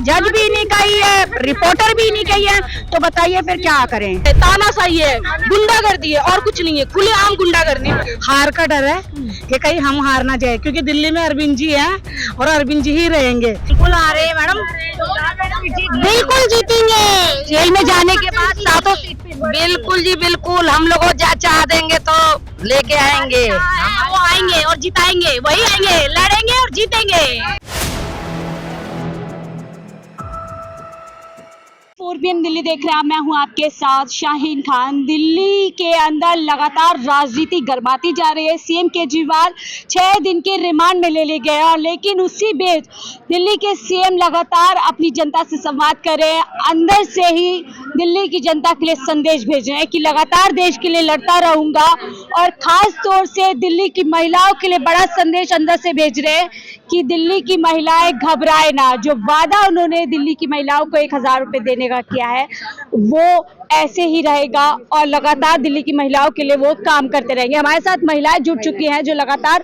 जज भी नहीं कही है, रिपोर्टर भी नहीं कही है, तो बताइए फिर क्या करें। तानाशाही है, गुंडागर्दी है और कुछ नहीं है, खुलेआम गुंडागर्दी। हार का डर है कि कहीं हम हार ना जाए, क्योंकि दिल्ली में अरविंद जी हैं और अरविंद जी ही रहेंगे। बिल्कुल आ रहे हैं मैडम, बिल्कुल जीतेंगे। जेल में जाने के बाद सातों सीट पे बिल्कुल जी बिल्कुल। हम लोग चाह देंगे तो लेके आएंगे, वो आएंगे और जिताएंगे, वही आएंगे, लड़ेंगे और जीतेंगे। 4 PM दिल्ली देख रहे हैं आप, मैं हूं आपके साथ शाहीन खान। दिल्ली के अंदर लगातार राजनीति गरमाती जा रही है। सीएम केजरीवाल 6 दिन के रिमांड में ले गया, लेकिन उसी बीच दिल्ली के सीएम लगातार अपनी जनता से संवाद कर रहे हैं। अंदर से ही दिल्ली की जनता के लिए संदेश भेज रहे हैं कि लगातार देश के लिए लड़ता रहूंगा, और खास तौर से दिल्ली की महिलाओं के लिए बड़ा संदेश अंदर से भेज रहे हैं कि दिल्ली की महिलाएं घबराए ना। जो वादा उन्होंने दिल्ली की महिलाओं को 1000 रुपए देने का किया है, वो ऐसे ही रहेगा और लगातार दिल्ली की महिलाओं के लिए वो काम करते रहेंगे। हमारे साथ महिलाएं जुड़ चुकी हैं जो लगातार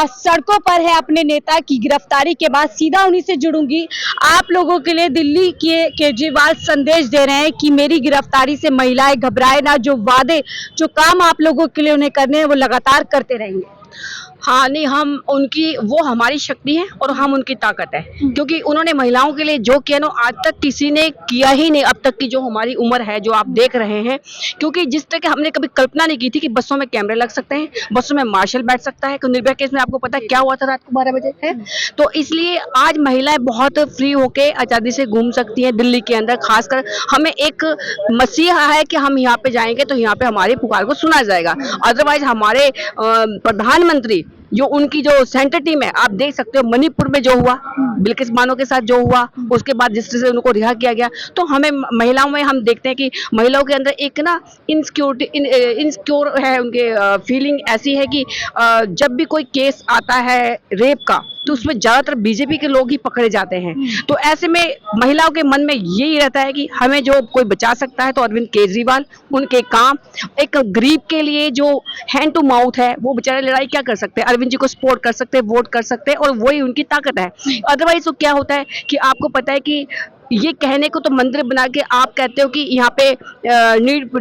सड़कों पर है। अपने नेता की गिरफ्तारी के बाद सीधा उन्हीं से जुड़ूंगी। आप लोगों के लिए दिल्ली के केजरीवाल संदेश दे रहे हैं कि मेरी गिरफ्तारी से महिलाएं घबराए ना, जो वादे जो काम आप लोगों के लिए उन्हें करने हैं वो लगातार करते रहेंगे। हाँ नहीं, हम उनकी, वो हमारी शक्ति है और हम उनकी ताकत है, क्योंकि उन्होंने महिलाओं के लिए जो किया ना आज तक किसी ने किया ही नहीं। अब तक की जो हमारी उम्र है, जो आप देख रहे हैं, क्योंकि जिस तरह के हमने कभी कल्पना नहीं की थी कि बसों में कैमरे लग सकते हैं, बसों में मार्शल बैठ सकता है। निर्भया केस में आपको पता है क्या हुआ था रात को 12 बजे है। तो इसलिए आज महिलाएं बहुत फ्री होके आज़ादी से घूम सकती हैं दिल्ली के अंदर। खासकर हमें एक मसीहा है कि हम यहाँ पे जाएंगे तो यहाँ पे हमारी पुकार को सुना जाएगा। अदरवाइज हमारे प्रधानमंत्री जो उनकी जो सेंटर टीम है, आप देख सकते हो मणिपुर में जो हुआ, बिल्किस बानो के साथ जो हुआ, उसके बाद जिस तरह से उनको रिहा किया गया, तो हमें महिलाओं में हम देखते हैं कि महिलाओं के अंदर एक ना इनसिक्योर है, उनके फीलिंग ऐसी है कि जब भी कोई केस आता है रेप का, तो उसमें ज्यादातर बीजेपी के लोग ही पकड़े जाते हैं। तो ऐसे में महिलाओं के मन में यही रहता है कि हमें जो कोई बचा सकता है तो अरविंद केजरीवाल। उनके काम, एक गरीब के लिए जो हैंड टू माउथ है, वो बेचारे लड़ाई क्या कर सकते हैं, अरविंद जी को सपोर्ट कर सकते हैं, वोट कर सकते हैं, और वही उनकी ताकत है। अदरवाइज तो क्या होता है कि आपको पता है कि ये कहने को तो मंदिर बना के आप कहते हो कि यहाँ पे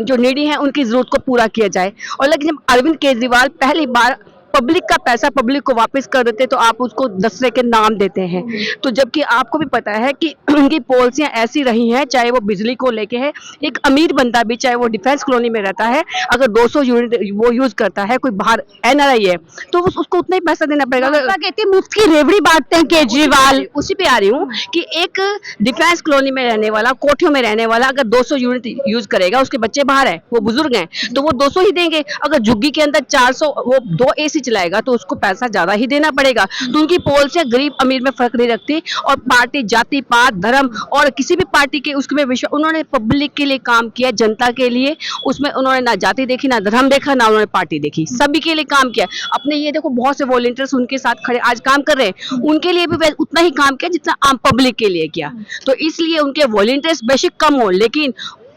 जो नीडी है उनकी जरूरत को पूरा किया जाए, और लेकिन जब अरविंद केजरीवाल पहली बार पब्लिक का पैसा पब्लिक को वापस कर देते तो आप उसको दसरे के नाम देते हैं। तो जबकि आपको भी पता है कि उनकी पॉलिसियां ऐसी रही हैं, चाहे वो बिजली को लेके है, एक अमीर बंदा भी चाहे वो डिफेंस कॉलोनी में रहता है, अगर 200 यूनिट वो यूज करता है, कोई बाहर NRI है, तो उसको उतना ही पैसा देना पड़ेगा। कहते हैं मुफ्त की रेवड़ी बांटते हैं केजरीवाल। उसी पे आ रही हूँ कि एक डिफेंस कॉलोनी में रहने वाला, कोठियों में रहने वाला अगर 200 यूनिट यूज करेगा, उसके बच्चे बाहर है, वो बुजुर्ग हैं, तो वो 200 ही देंगे। अगर झुग्गी के अंदर 400, वो 2 AC चलाएगा तो उसको पैसा ज्यादा ही देना पड़ेगा। तो उनकी पॉलिसी गरीब अमीर में फर्क नहीं रखती, और पार्टी, जाति पात, धर्म और किसी भी पार्टी के उसमें विश्वास, उन्होंने पब्लिक के लिए काम किया, जनता के लिए। उसमें उन्होंने ना जाति देखी, ना धर्म देखा, ना उन्होंने पार्टी देखी, सभी के लिए काम किया। अपने ये देखो बहुत से वॉलंटियर्स उनके साथ खड़े आज काम कर रहे हैं, उनके लिए भी उतना ही काम किया जितना आम पब्लिक के लिए किया। तो इसलिए उनके वॉलंटियर्स बेशक कम हो, लेकिन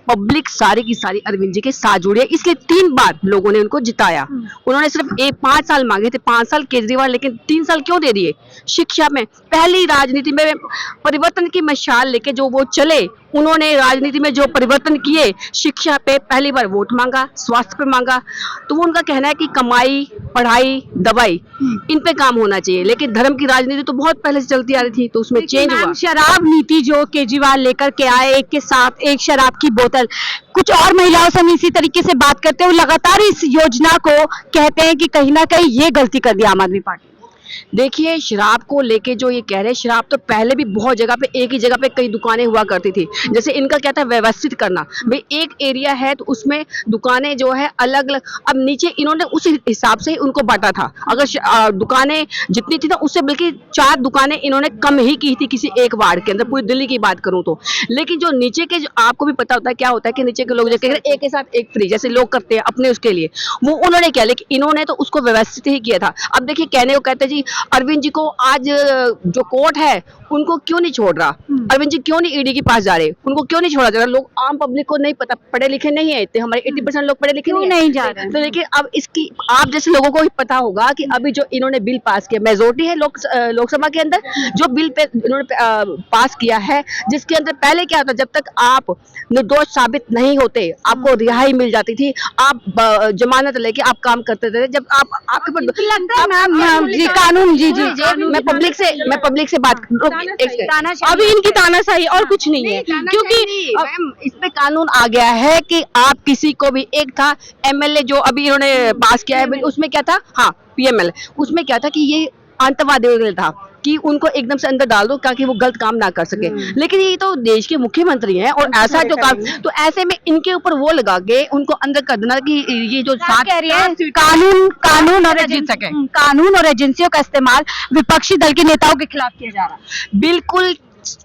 पब्लिक सारी की सारी अरविंद जी के साथ जुड़ी है। इसलिए 3 बार लोगों ने उनको जिताया। उन्होंने सिर्फ 5 साल मांगे थे, 5 साल केजरीवाल, लेकिन 3 साल क्यों दे दिए? शिक्षा में पहली राजनीति में परिवर्तन की मशाल लेके जो वो चले, उन्होंने राजनीति में जो परिवर्तन किए, शिक्षा पे पहली बार वोट मांगा, स्वास्थ्य पे मांगा। तो वो उनका कहना है कि कमाई, पढ़ाई, दवाई, इन पे काम होना चाहिए। लेकिन धर्म की राजनीति तो बहुत पहले से चलती आ रही थी, तो उसमें चेंज हुआ। शराब नीति जो केजरीवाल लेकर के आए, एक के साथ एक शराब की बोतल, कुछ और महिलाओं से हम इसी तरीके से बात करते हुए लगातार इस योजना को कहते हैं कि कहीं ना कहीं ये गलती कर दी आम आदमी पार्टी। देखिए, शराब को लेके जो ये कह रहे हैं, शराब तो पहले भी बहुत जगह पे, एक ही जगह पे कई दुकानें हुआ करती थी। जैसे इनका क्या था, व्यवस्थित करना, भाई एक एरिया है तो उसमें दुकानें जो है अलग अलग, अब नीचे इन्होंने उस हिसाब से उनको बांटा था। अगर दुकानें जितनी थी ना, उससे बल्कि 4 दुकानें इन्होंने कम ही की थी किसी एक वार्ड के अंदर, पूरी दिल्ली की बात करूं तो। लेकिन जो नीचे के, जो आपको भी पता होता है क्या होता है कि नीचे के लोग जो कह रहे एक के साथ एक फ्री, जैसे लोग करते हैं अपने उसके लिए, वो उन्होंने किया, लेकिन इन्होंने तो उसको व्यवस्थित ही किया था। अब देखिए, कहने को कहते हैं जी कि अरविंद जी को आज जो कोर्ट है उनको क्यों नहीं छोड़ रहा, अरविंद जी क्यों नहीं ईडी के पास जा रहे, उनको क्यों नहीं छोड़ा जा रहा। लोग आम पब्लिक को नहीं पता, पढ़े लिखे नहीं है इतने, हमारे 80% लोग पढ़े लिखे नहीं जा रहे। तो देखिए अब इसकी आप जैसे लोगों को ही पता होगा कि अभी जो इन्होंने बिल पास किया, मेजोरिटी है लोकसभा के अंदर, जो बिल पे इन्होंने पास किया है, जिसके अंदर पहले क्या था, जब तक आप निर्दोष साबित नहीं होते आपको रिहाई मिल जाती थी, आप जमानत लेके आप काम करते थे। जब आप आपके ऊपर जी कानून जी मैं पब्लिक से बात अभी इनकी तानाशाही और कुछ नहीं है, क्योंकि मैम इसमें कानून आ गया है कि आप किसी को भी, एक था एमएलए जो अभी इन्होंने पास किया है, उसमें क्या था, हाँ पीएमएल, उसमें क्या था कि ये आतंकवादियों के लिए था कि उनको एकदम से अंदर डाल दो ताकि वो गलत काम ना कर सके। लेकिन ये तो देश के मुख्यमंत्री हैं और ऐसा जो काम, तो ऐसे में इनके ऊपर वो लगा के उनको अंदर कर देना कि ये जो साथ कह रही है कानून और एजेंसियों का इस्तेमाल विपक्षी दल के नेताओं के खिलाफ किया जा रहा है। बिल्कुल।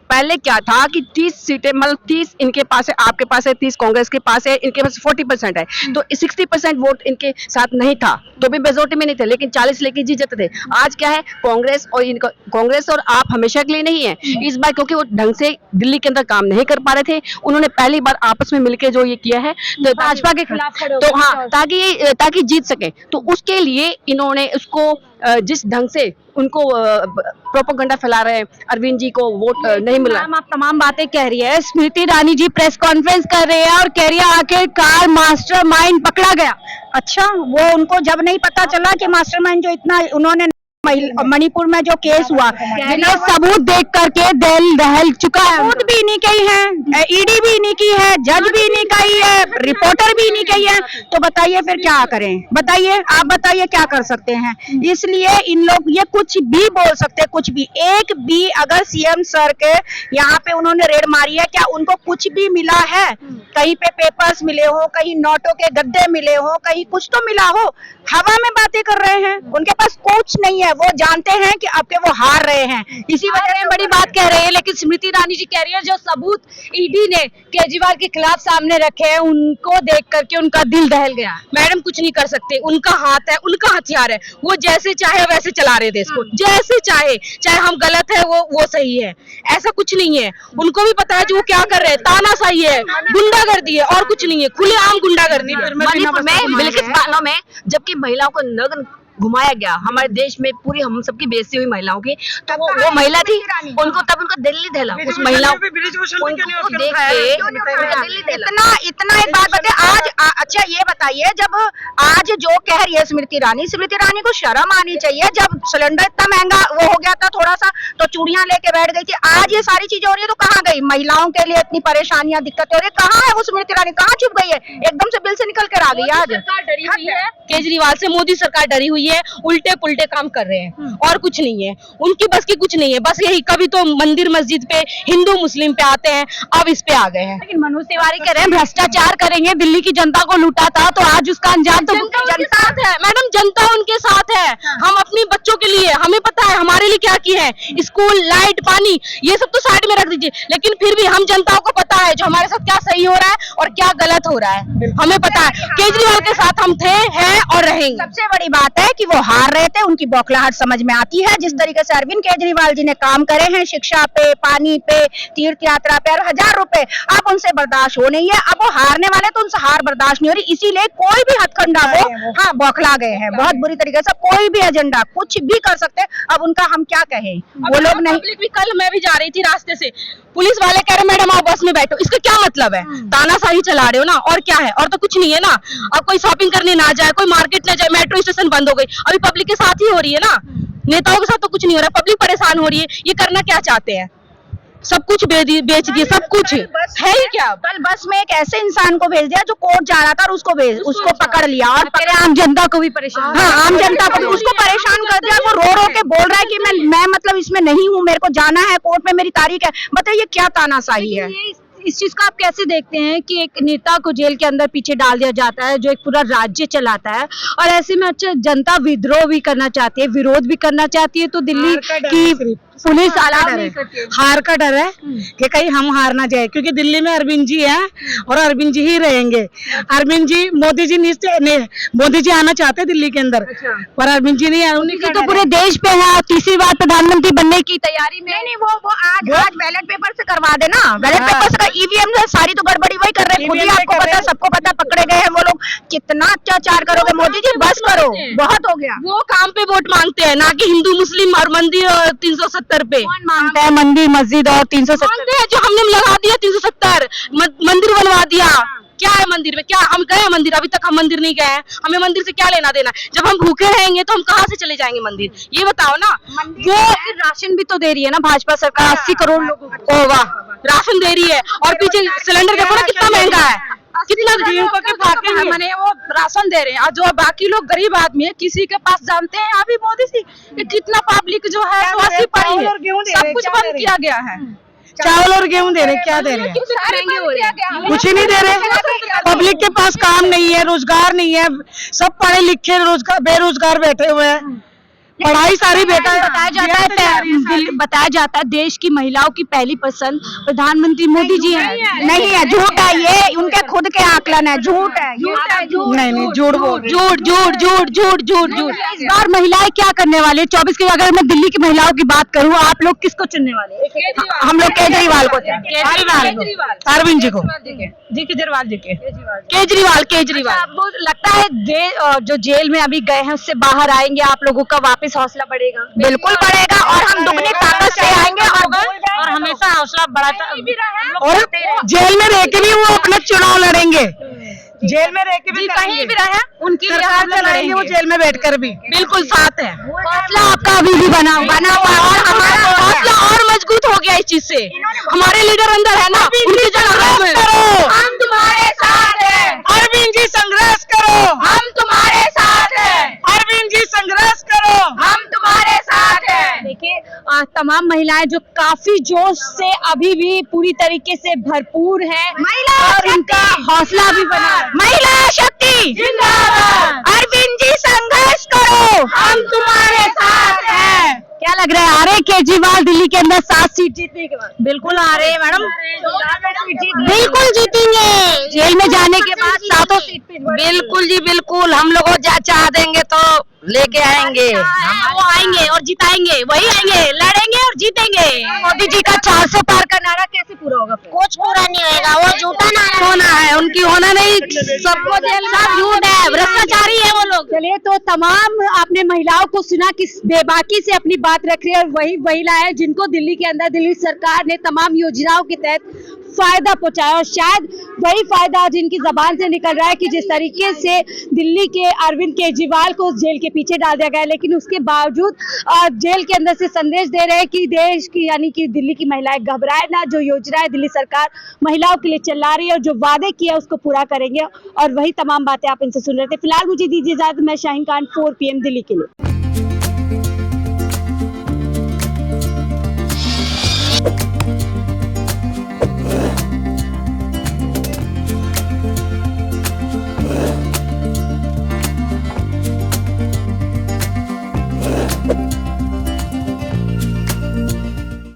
पहले क्या था कि 30 सीटें, मतलब 30 इनके पास है, आपके पास है, 30 कांग्रेस के पास है, इनके पास 40% है, तो 60% वोट इनके साथ नहीं था, तो भी मेजोरिटी में नहीं थे, लेकिन 40 लेके जीत जाते थे। आज क्या है, कांग्रेस और आप हमेशा के लिए नहीं है इस बार, क्योंकि वो ढंग से दिल्ली के अंदर काम नहीं कर पा रहे थे। उन्होंने पहली बार आपस में मिलकर जो ये किया है, तो भाजपा के खिलाफ खड़े तो हाँ, ताकि जीत सके, तो उसके लिए इन्होंने उसको जिस ढंग से उनको प्रोपेगेंडा फैला रहे हैं, अरविंद जी को वोट नहीं मिला। मैम आप तमाम बातें कह रही है, स्मृति ईरानी जी प्रेस कॉन्फ्रेंस कर रहे हैं और कह रही है आखिरकार मास्टरमाइंड पकड़ा गया। अच्छा, वो उनको जब नहीं पता चला कि मास्टरमाइंड जो इतना उन्होंने मणिपुर में जो केस हुआ, जिन्हें सबूत देख करके दिल दहल चुका है, सबूत भी इन्हीं के ही है, ईडी भी इन्हीं की है, जज भी इन्हीं का ही है, रिपोर्टर भी इन्हीं का ही है, तो बताइए फिर क्या करें, बताइए आप, बताइए क्या कर सकते हैं। इसलिए इन लोग ये कुछ भी बोल सकते हैं, कुछ भी, एक भी अगर सीएम सर के यहाँ पे उन्होंने रेड मारी है, क्या उनको कुछ भी मिला है? कहीं पे पेपर्स मिले हो, कहीं नोटों के गद्दे मिले हो, कहीं कुछ तो मिला हो? हवा में बातें कर रहे हैं, उनके पास कुछ नहीं है। वो जानते हैं कि आपके वो हार रहे हैं, इसी वजह से बड़ी बात कह रहे हैं। लेकिन स्मृति ईरानी जी कह रही है जो सबूत ईडी ने केजरीवाल के खिलाफ सामने रखे हैं, उनको देख करके उनका दिल दहल गया। मैडम कुछ नहीं कर सकते, उनका हाथ है, उनका हथियार है, वो जैसे चाहे वैसे चला रहे देश को, जैसे चाहे हम गलत है वो सही है, ऐसा कुछ नहीं है। उनको भी पता है जो वो क्या कर रहे हैं, तानाशाही है, गुंडागर्दी है, और कुछ नहीं है, खुलेआम गुंडागर्दी। मणिपुर में बिल्किस बानों में जबकि महिलाओं को नग्न घुमाया गया, हमारे देश में पूरी हम सबकी बेइज्जती हुई महिलाओं की, तो वो महिला थी, उनको दिल्ली दहला, उस महिला को देख के इतना एक बात बताइए आज। अच्छा ये बताइए, जब आज जो कह रही है स्मृति ईरानी को शर्म आनी चाहिए। जब सिलेंडर इतना महंगा वो हो गया था थोड़ा सा, तो चूड़ियां लेके बैठ गई थी। आज ये सारी चीजें हो रही है, तो कहाँ गई? महिलाओं के लिए इतनी परेशानियां, दिक्कतें हो रही है, कहाँ है वो स्मृति ईरानी? कहाँ छुप गई है? एकदम से बिल से निकल कर आ गई आज। डरी हुई है केजरीवाल से, मोदी सरकार डरी हुई है, उल्टे पुल्टे काम कर रहे हैं, और कुछ नहीं है उनकी बस की, कुछ नहीं है। बस यही कभी तो मंदिर मस्जिद पे, हिंदू मुस्लिम पे आते हैं, अब इस पे आ गए हैं। लेकिन मनोज तिवारी कह रहे हैं भ्रष्टाचार करेंगे, दिल्ली की जनता को लूटा था, तो आज उसका अंजाम तो जनता साथ है मैडम, जनता उनके साथ है। हम अपने बच्चों के लिए, हमें पता है हमारे लिए क्या किए हैं, स्कूल, लाइट, पानी, ये सब तो साइड में रख दीजिए, लेकिन फिर भी हम जनता को पता है जो हमारे साथ क्या सही हो रहा है और क्या गलत हो रहा है, हमें पता है। केजरीवाल के साथ हम थे, हैं और रहेंगे। सबसे बड़ी बात है कि वो हार रहे थे, उनकी बौखलाहट समझ में आती है। जिस तरीके से अरविंद केजरीवाल जी ने काम करे हैं, शिक्षा पे, पानी पे, तीर्थ यात्रा पे, और 1000 रुपए, अब उनसे बर्दाश्त हो नहीं है। अब वो हारने वाले, तो उनसे हार बर्दाश्त नहीं हो रही, इसीलिए कोई भी हथकंडा वो हाँ बौखला गए हैं बहुत बुरी तरीके से। कोई भी एजेंडा कुछ भी कर सकते हैं, अब उनका हम क्या कहें, वो लोग नहीं। भी कल मैं भी जा रही थी रास्ते से, पुलिस वाले कह रहे मैडम आप बस में बैठो, इसका क्या मतलब है? तानाशाही चला रहे हो ना, और क्या है? और तो कुछ नहीं है ना। अब कोई शॉपिंग करने ना जाए, कोई मार्केट ना जाए, मेट्रो स्टेशन बंद हो गई, अभी पब्लिक के साथ ही हो रही है ना, नेताओं के साथ तो कुछ नहीं हो रहा, पब्लिक परेशान हो रही है। ये करना क्या चाहते हैं? सब कुछ बेच दिए, सब कुछ है ही क्या? कल बस में एक ऐसे इंसान को भेज दिया जो कोर्ट जा रहा था, और उसको पकड़ लिया, और आम जनता को भी परेशान, हाँ आम जनता को भी उसको परेशान कर दिया। वो रो के बोल रहा है कि मैं मतलब इसमें नहीं हूँ, मेरे को जाना है, कोर्ट में मेरी तारीख है। बताइए क्या तानाशाही है? इस चीज को आप कैसे देखते हैं कि एक नेता को जेल के अंदर पीछे डाल दिया जाता है जो एक पूरा राज्य चलाता है, और ऐसे में अच्छा जनता विद्रोह भी करना चाहती है, विरोध भी करना चाहती है, तो दिल्ली की पुलिस हार का डर है कि कहीं हम हार ना जाए, क्योंकि दिल्ली में अरविंद जी हैं और अरविंद जी ही रहेंगे। अरविंद जी मोदी जी आना चाहते हैं दिल्ली के अंदर, पर अरविंद जी नहीं है। उनकी तो पूरे देश पे है, तीसरी बार प्रधानमंत्री बनने की तैयारी में। नहीं वो आज बैलेट पेपर से करवा देना, बैलेट पेपर से ईवीएम से सारी तो गड़बड़ी वही कर रहे हैं, खुद ही आपको पता, सबको पता, पकड़े गए हैं वो लोग। कितना अत्याचार करोगे मोदी जी, बस करो, बहुत हो गया। वो काम पे वोट मांगते हैं, ना कि हिंदू मुस्लिम और मंदिर 370 पे। कौन मांगता है मंदिर मस्जिद और 370? मांगते हैं जो हमने लगा दिया 370, मंदिर बनवा दिया। क्या है मंदिर में? क्या हम गए मंदिर? अभी तक हम मंदिर नहीं गए हैं। हमें मंदिर से क्या लेना देना? जब हम भूखे रहेंगे तो हम कहाँ से चले जाएंगे मंदिर? ये बताओ ना। वो राशन भी तो दे रही है ना भाजपा सरकार, 80 करोड़ लोगों को। ओ वाह, राशन दे रही है और पीछे सिलेंडर देखो ना कितना महंगा है, कितना मैंने वो राशन दे रहे हैं, और जो बाकी लोग गरीब आदमी है किसी के पास जानते हैं अभी मोदी जी कि कितना पब्लिक जो है तो ऐसी पड़ी है, सब कुछ बंद किया गया है। चावल और गेहूं दे रहे, क्या दे रहे हैं? कुछ ही नहीं दे रहे। पब्लिक के पास काम नहीं है, रोजगार नहीं है, सब पढ़े लिखे बेरोजगार बैठे हुए हैं। पढ़ाई सारी बेकार। बताया जाता है देश की महिलाओं की पहली पसंद प्रधानमंत्री मोदी जी हैं। नहीं है, झूठ है, ये उनके खुद के आकलन है, झूठ है, नहीं झूठ बोल रहे। झूठ। इस बार महिलाएं क्या करने वाली है 24 के? अगर मैं दिल्ली की महिलाओं की बात करूं, आप लोग किसको चुनने वाले हैं? हम लोग केजरीवाल को अरविंद जी को। केजरीवाल जी के केजरीवाल। आपको लगता है जो जेल में अभी गए हैं उससे बाहर आएंगे, आप लोगों का वापस हौसला बढ़ेगा? बिल्कुल बढ़ेगा, और हम दुगनी ताकत से आएंगे और हमेशा हौसला बढ़ाता। और जेल में रह के भी वो अपना चुनाव लड़ेंगे, जेल में रह के भी कहीं भी रहे उनकी सरकार चलाएंगे वो जेल में बैठकर भी। बिल्कुल साथ है। हौसला आपका अभी भी बना हुआ और हमारा हौसला और मजबूत हो गया इस चीज से। हमारे लीडर अंदर है ना, उनकी संघर्ष करो, हम तुम्हारे साथ हैं। अरविंद जी संघर्ष करो, हम तुम्हारे साथ हैं। अरविंद जी संघर्ष करो, हम तुम्हारे साथ हैं। देखिए तमाम महिलाएं जो काफी जोश से अभी भी पूरी तरीके से भरपूर है, और उनका हौसला भी बना है। महिला शक्ति जिंदाबाद। अरविंद जी संघर्ष करो, हम तुम्हारे साथ हैं। क्या लग रहा है, आ रहे केजरीवाल दिल्ली के अंदर 7 सीट जीतने के बाद? बिल्कुल आ रहे हैं मैडम, बिल्कुल जीतेंगे। जेल में जाने के बाद 7 सीट पे बिल्कुल जी बिल्कुल, हम लोग चाह देंगे तो लेके आएंगे, वो आएंगे और जिताएंगे, वही आएंगे, लड़ेंगे और जीतेंगे। मोदी जी का 400 पार का नारा कैसे पूरा होगा? कुछ पूरा नहीं होएगा, वो झूठा नारा होना है, उनकी होना नहीं, सबको जेल सब झूठ है, भ्रष्टाचारी है वो लोग। चलिए, तो तमाम आपने महिलाओं को सुना कि बेबाकी से अपनी बात रख रही है, और वही महिला है जिनको दिल्ली के अंदर दिल्ली सरकार ने तमाम योजनाओं के तहत फायदा पहुंचाया, और शायद वही फायदा आज इनकी जबान से निकल रहा है कि जिस तरीके से दिल्ली के अरविंद केजरीवाल को जेल के पीछे डाल दिया गया, लेकिन उसके बावजूद जेल के अंदर से संदेश दे रहे हैं कि देश की यानी कि दिल्ली की महिलाएं घबराए ना, जो योजनाएं दिल्ली सरकार महिलाओं के लिए चला रही है और जो वादे किया उसको पूरा करेंगे, और वही तमाम बातें आप इनसे सुन रहे थे। फिलहाल मुझे दीजिए इजाजत, मैं शाहीन खान, 4 PM दिल्ली के लिए।